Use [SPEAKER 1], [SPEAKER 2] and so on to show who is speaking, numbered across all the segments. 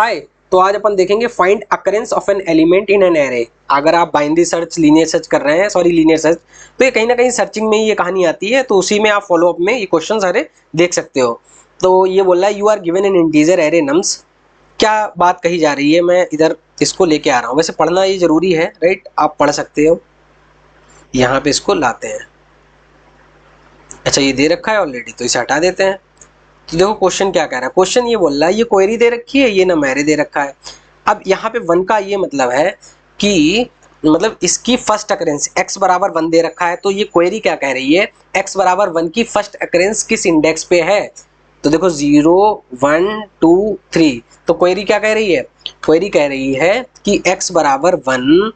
[SPEAKER 1] हाय। तो आज अपन देखेंगे find occurrence of an element in an array. अगर आप बाइनरी सर्च, लीनियर सर्च कर रहे हैं, सॉरी लीनियर सर्च, तो ये कहीं ना कहीं सर्चिंग में ही ये कहानी आती है, तो उसी में आप फॉलो अप में ये क्वेश्चन सारे देख सकते हो। तो ये बोल रहा है you are given an integer array nums. क्या बात कही जा रही है, मैं इधर इसको लेके आ रहा हूँ। वैसे पढ़ना ये जरूरी है, राइट, आप पढ़ सकते हो। यहाँ पे इसको लाते हैं। अच्छा, ये दे रखा है ऑलरेडी, तो इसे हटा देते हैं। तो देखो क्वेश्चन क्या कह रहा है। क्वेश्चन ये बोल रहा है ये क्वेरी दे रखी है, ये नंबर दे रखा है। अब यहाँ पे वन का ये मतलब है कि मतलब इसकी फर्स्ट अकरेंस x बराबर वन दे रखा है, तो ये क्वेरी क्या कह रही है, x बराबर वन की फर्स्ट अकरेंस किस इंडेक्स पे है। तो देखो 0 1 2 3, तो क्वेरी क्या कह रही है, क्वेरी कह रही है कि x बराबर वन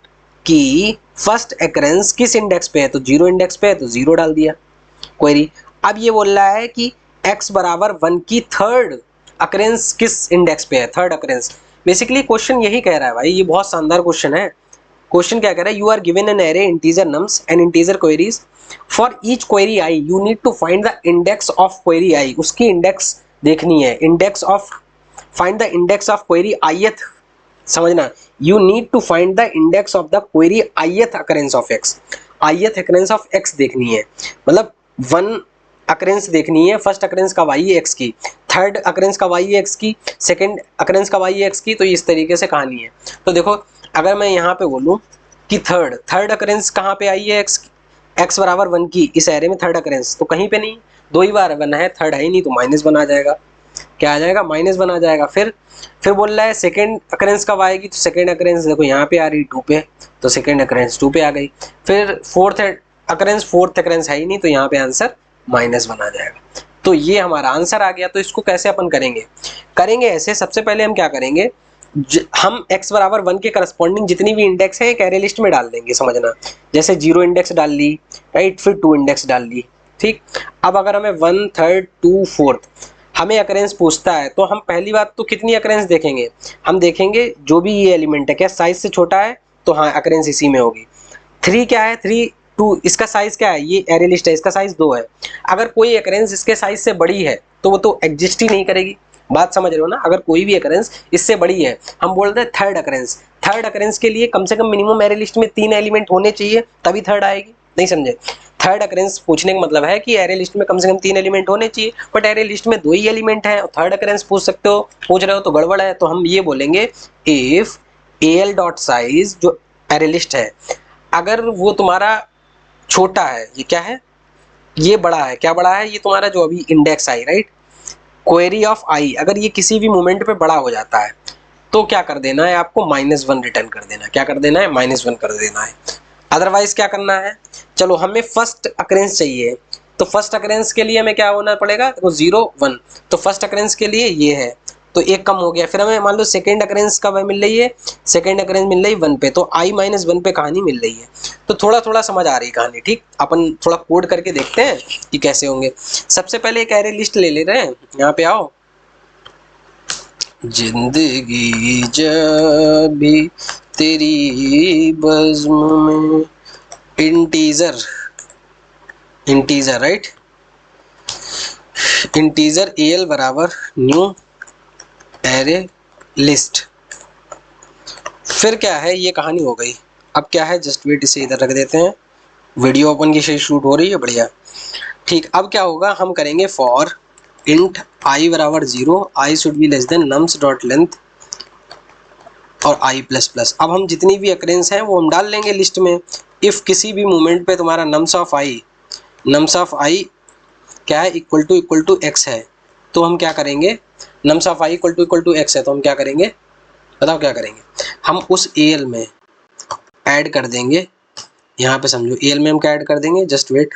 [SPEAKER 1] की फर्स्ट अकरेंस किस इंडेक्स पे है, तो 0 इंडेक्स पे है, तो 0 डाल दिया क्वेरी। अब ये बोल रहा है कि x बराबर वन की थर्ड अकरेंस किस इंडेक्स पे है, थर्ड अकरेंस। बेसिकली क्वेश्चन यही कह रहा है भाई, ये बहुत शानदार क्वेश्चन है। क्वेश्चन क्या कह रहा है, you are given an array integer nums and integer queries for each query i you need to find the index of query i. उसकी इंडेक्स देखनी है, index of, find the index of query ith, समझना, you need to find the index of the query ith occurrence of x. Ith occurrence of x देखनी है, मतलब one occurrence देखनी है, first occurrence कब आई है एक्स की, थर्ड अकरेंस कब आई है एक्स की, सेकंड अकरेंस कब आई है एक्स की। तो इस तरीके से कहानी है। तो देखो अगर मैं यहाँ पे बोलूँ कि थर्ड अकरेंस कहाँ पे आई है एक्स बराबर वन की इस एरे में, थर्ड अकरेंस तो कहीं पे नहीं, दो ही बार वन है, थर्ड है ही नहीं, तो माइनस वन आ जाएगा। क्या आ जाएगा, माइनस वन आ जाएगा। फिर बोल रहा है सेकंड अकरेंस कब आएगी, तो सेकंड अकरेंस देखो यहाँ पे आ रही 2 पे, तो सेकंड अकरेंस 2 पे आ गई। फिर फोर्थ अकरेंस है ही नहीं, तो यहाँ पे आंसर माइनस वन आ जाएगा। तो ये हमारा आंसर आ गया। तो इसको कैसे अपन करेंगे ऐसे, सबसे पहले हम क्या करेंगे, हम x बराबर वन के करस्पॉन्डिंग जितनी भी इंडेक्स है एक एरे लिस्ट में डाल देंगे, समझना। जैसे 0 इंडेक्स डाल ली, राइट, फिर 2 इंडेक्स डाल ली, ठीक। अब अगर हमें 1 3 2 4 हमें अकरेंस पूछता है, तो हम पहली बात तो कितनी अकरेंस देखेंगे, हम देखेंगे जो भी ये एलिमेंट है क्या साइज से छोटा है, तो हाँ अकरेंस इसी में होगी। 3 क्या है, 3 2, इसका साइज क्या है, ये एरे लिस्ट है, इसका साइज 2 है। अगर कोई अकरेंस इसके साइज से बड़ी है तो वो तो एग्जिस्ट ही नहीं करेगी। बात समझ रहे हो ना, अगर कोई भी अकरेंस इससे बड़ी है, हम बोलते हैं थर्ड अकरेंस के लिए कम से कम मिनिमम एरे लिस्ट में 3 एलिमेंट होने चाहिए, तभी थर्ड आएगी। नहीं समझे, थर्ड अकरेंस पूछने का मतलब है कि एरे लिस्ट में कम से कम 3 एलिमेंट होने चाहिए, बट एरे लिस्ट में 2 ही एलिमेंट है, थर्ड अकरेंस पूछ रहे हो तो गड़बड़ है। तो हम ये बोलेंगे इफ एल डॉट साइज, जो एरे लिस्ट है, अगर वो तुम्हारा छोटा है, ये क्या है, ये बड़ा है, क्या बड़ा है, ये तुम्हारा जो अभी index i, right, query of i, अगर ये किसी भी मोमेंट पे बड़ा हो जाता है तो क्या कर देना है आपको, -1 रिटर्न कर देना है। क्या कर देना है, -1 कर देना है। अदरवाइज क्या करना है, चलो हमें फर्स्ट अकरेंस चाहिए, तो फर्स्ट अकरेंस के लिए हमें क्या होना पड़ेगा, देखो 0 1, तो फर्स्ट अकरेंस के लिए ये है, तो एक कम हो गया। फिर हमें मान लो सेकंड अकरेंस कब मिल रही है, सेकंड अकरेंस मिल रही है 1 पे, तो i-1 पे कहानी मिल रही है। तो थोड़ा थोड़ा समझ आ रही कहानी, ठीक। अपन थोड़ा कोड करके देखते हैं कि कैसे होंगे। सबसे पहले एक एरे लिस्ट ले रहे हैं, यहाँ पे आओ। जिंदगी जब भी तेरी बज़्म में, इंटीजर राइट, इंटीजर एल बराबर न्यू एरे लिस्ट। फिर क्या है, ये कहानी हो गई। अब क्या है, जस्ट वेट, इसे इधर रख देते हैं। वीडियो अपन की सही शूट हो रही है, बढ़िया, ठीक। अब क्या होगा, हम करेंगे फॉर इंट आई बराबर 0, I should be less then nums dot length और आई प्लस प्लस। अब हम जितनी भी अकरेंस हैं वो हम डाल लेंगे लिस्ट में। इफ किसी भी मोमेंट पे तुम्हारा नम्स ऑफ आई क्या है, इक्वल टू एक्स है, तो हम क्या करेंगे, nums of I equal to X है, तो हम क्या करेंगे, बताओ क्या करेंगे, हम उस एल में ऐड कर देंगे, यहाँ पे समझो एल में हम क्या ऐड कर देंगे, जस्ट वेट,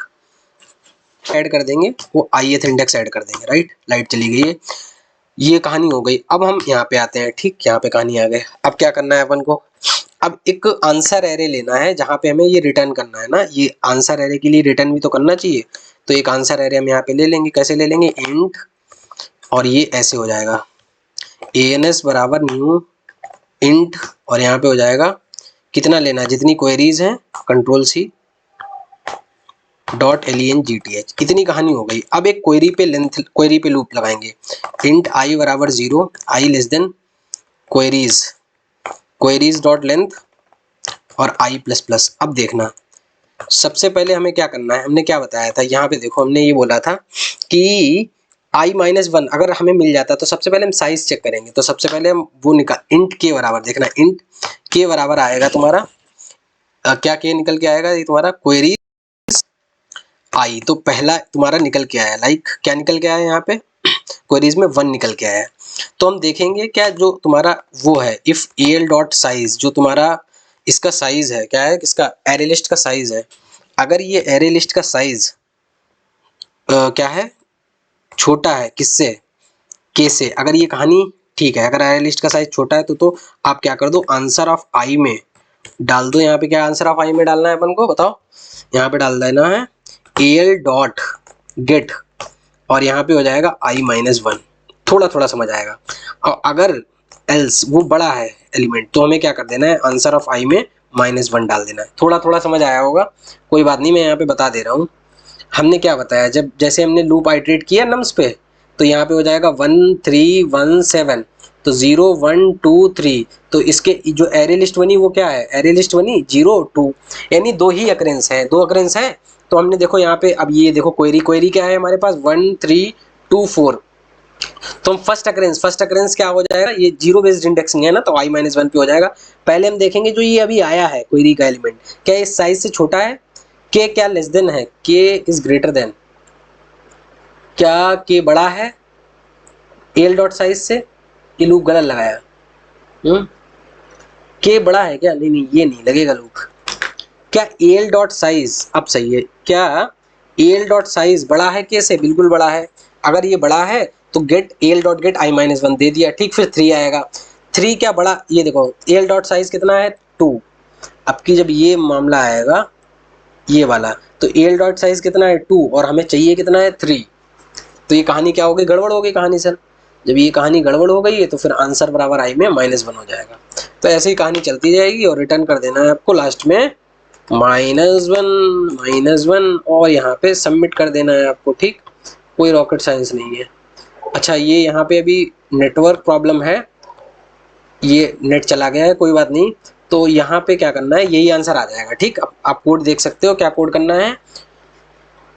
[SPEAKER 1] ऐड कर देंगे वो आईएथ इंडेक्स ऐड कर देंगे, राइट। लाइट चली गई है, ये कहानी हो गई। अब हम यहाँ पे आते हैं, ठीक, यहाँ पे कहानी आ गई। अब क्या करना है अपन को, अब एक आंसर एरे लेना है जहाँ पे हमें ये रिटर्न करना है ना, ये आंसर एरे के लिए रिटर्न भी तो करना चाहिए। तो एक आंसर एरे हम यहाँ पे ले लेंगे, कैसे ले लेंगे, इंट, और ये ऐसे हो जाएगा ans बराबर न्यू इंट, और यहाँ पे हो जाएगा कितना लेना है, जितनी क्वेरीज हैं, कंट्रोल सी डॉट .length, इतनी कहानी हो गई। अब एक क्वेरी पे लूप लगाएंगे, इंट आई बराबर 0, i less than queries, queries dot length और आई प्लस प्लस। अब देखना सबसे पहले हमें क्या करना है, हमने क्या बताया था यहाँ पे देखो, हमने ये बोला था कि i-1 अगर हमें मिल जाता तो सबसे पहले हम साइज चेक करेंगे। तो सबसे पहले हम वो निकाल इंट के बराबर, देखना इंट के बराबर आएगा तुम्हारा क्या के निकल के आएगा, ये तुम्हारा क्वेरी आई। तो पहला तुम्हारा निकल के आया, लाइक क्या निकल के आया यहाँ पे क्वेरीज में 1 निकल के आया। तो हम देखेंगे क्या जो तुम्हारा वो है इफ एल डॉट साइज, जो तुम्हारा इसका साइज है क्या है, किसका एरे लिस्ट का साइज है। अगर ये एरे लिस्ट का साइज क्या है छोटा है किससे, के से, अगर ये कहानी ठीक है, अगर एरे लिस्ट का साइज छोटा है तो आप क्या कर दो आंसर ऑफ आई में डाल दो। यहाँ पे क्या आंसर ऑफ आई में डालना है अपन को बताओ, यहाँ पे डाल देना है एल डॉट गेट और यहाँ पे हो जाएगा i-1। थोड़ा थोड़ा समझ आएगा। और अगर एल्स वो बड़ा है एलिमेंट तो हमें क्या कर देना है आंसर ऑफ आई में -1 डाल देना है। थोड़ा थोड़ा समझ आया होगा, कोई बात नहीं, मैं यहाँ पे बता दे रहा हूँ। हमने क्या बताया, जब जैसे हमने लूप आइटरेट किया नम्स पे तो यहाँ पे हो जाएगा 1 3 1 7, तो 0 1 2 3, तो इसके जो एरे लिस्ट बनी वो क्या है, एरे लिस्ट बनी 0 2, यानी दो ही अकरेंस है, दो अकरेंस है। तो हमने देखो यहाँ पे अब ये देखो क्वेरी, क्वेरी क्या है हमारे पास 1 3 2 4, तो हम फर्स्ट अकरेंस क्या हो जाएगा, ये जीरो बेस्ड इंडेक्सिंग है ना, तो i-1 पे हो जाएगा। पहले हम देखेंगे जो ये अभी आया है क्वेरी का एलिमेंट क्या इस साइज से छोटा है, के क्या लेस देन है, के इज ग्रेटर देन, क्या के बड़ा है एल डॉट साइज से, ये लूप गलत लगाया, के बड़ा है क्या, नहीं नहीं ये नहीं लगेगा लूप। क्या एल डॉट साइज, अब सही है, क्या एल डॉट साइज बड़ा है के से, बिल्कुल बड़ा है। अगर ये बड़ा है तो get L dot get i-1 दे दिया, ठीक, फिर 3 आएगा। 3 क्या बड़ा, ये देखो एल डॉट साइज कितना है 2। अब की जब ये मामला आएगा ये वाला, तो एल डॉट साइज कितना है 2 और हमें चाहिए कितना है 3, तो ये कहानी क्या हो गई, गड़बड़ हो गई कहानी सर। जब ये कहानी गड़बड़ हो गई है तो फिर आंसर बराबर आई में -1 हो जाएगा। तो ऐसे ही कहानी चलती जाएगी और रिटर्न कर देना है आपको लास्ट में -1 और यहाँ पे सबमिट कर देना है आपको, ठीक, कोई रॉकेट साइंस नहीं है। अच्छा ये यहाँ पे अभी नेटवर्क प्रॉब्लम है, ये नेट चला गया है, कोई बात नहीं। तो यहाँ पे क्या करना है, यही आंसर आ जाएगा, ठीक। अब आप कोड देख सकते हो क्या कोड करना है।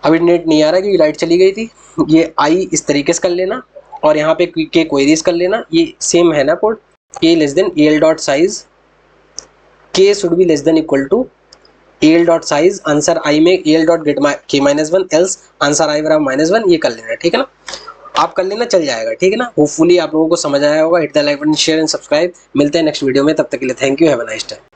[SPEAKER 1] अभी नेट नहीं आ रहा क्योंकि लाइट चली गई थी। ये आई इस तरीके से कर लेना और यहाँ पे के क्वेरीज कर लेना, ये सेम है ना code, k less than l dot size, k should be less than equal to l dot size, answer i में एल डॉट गेट के -1 एल्स आंसर आई बराबर -1, ये कर लेना, ठीक है ना, आप कर लेना, चल जाएगा, ठीक है ना। होपफुली आप लोगों को समझ आया होगा। Hit the like button, share and subscribe. मिलते हैं नेक्स्ट वीडियो में, तब तक के लिए thank you, have a nice day.